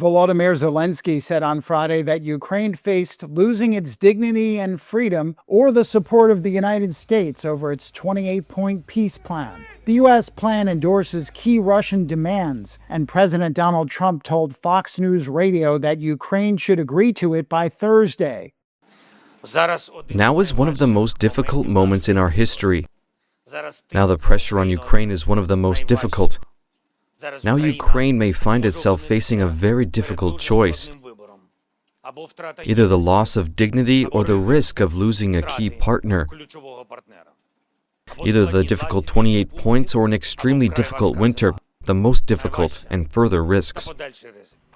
Volodymyr Zelensky said on Friday that Ukraine faced losing its dignity and freedom or the support of the United States over its 28-point peace plan. The U.S. plan endorses key Russian demands, and President Donald Trump told Fox News Radio that Ukraine should agree to it by Thursday. Now is one of the most difficult moments in our history. Now the pressure on Ukraine is one of the most difficult. Now Ukraine may find itself facing a very difficult choice. Either the loss of dignity or the risk of losing a key partner. Either the difficult 28 points or an extremely difficult winter, the most difficult and further risks.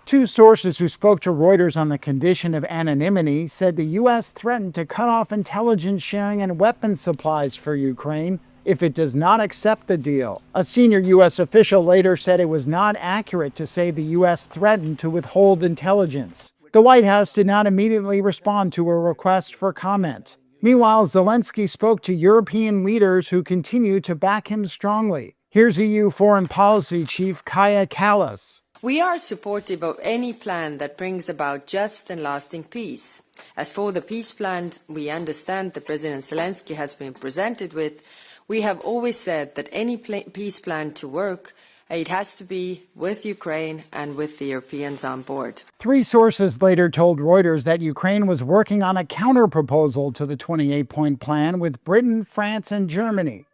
Two sources who spoke to Reuters on the condition of anonymity said the U.S. threatened to cut off intelligence sharing and weapons supplies for Ukraine if it does not accept the deal. A senior U.S. official later said it was not accurate to say the U.S. threatened to withhold intelligence. The White House did not immediately respond to a request for comment. Meanwhile, Zelensky spoke to European leaders who continue to back him strongly. Here's EU Foreign Policy Chief Kaja Kallas. We are supportive of any plan that brings about just and lasting peace. As for the peace plan we understand that President Zelensky has been presented with, we have always said that any peace plan to work, it has to be with Ukraine and with the Europeans on board. Three sources later told Reuters that Ukraine was working on a counter-proposal to the 28-point plan with Britain, France, and Germany.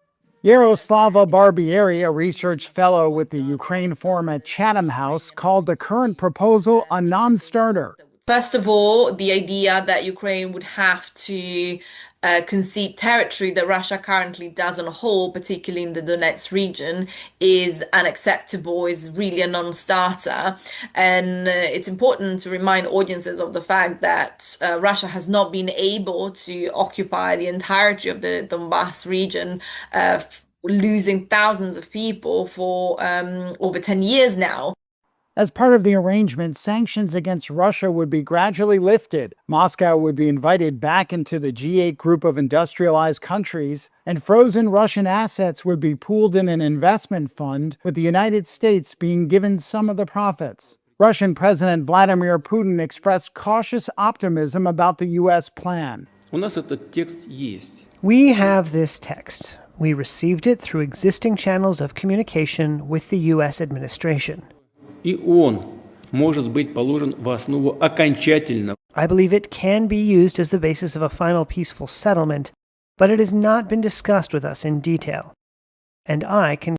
Yaroslava Barbieri, a research fellow with the Ukraine Forum at Chatham House, called the current proposal a non-starter. First of all, the idea that Ukraine would have to concede territory that Russia currently doesn't hold, particularly in the Donetsk region, is unacceptable, is really a non-starter. And it's important to remind audiences of the fact that Russia has not been able to occupy the entirety of the Donbass region, losing thousands of people for over 10 years now. As part of the arrangement, sanctions against Russia would be gradually lifted. Moscow would be invited back into the G8 group of industrialized countries, and frozen Russian assets would be pooled in an investment fund, with the United States being given some of the profits. Russian President Vladimir Putin expressed cautious optimism about the U.S. plan. We have this text. We received it through existing channels of communication with the U.S. administration. I believe it can be used as the basis of a final peaceful settlement, but it has not been discussed with us in detail. And I can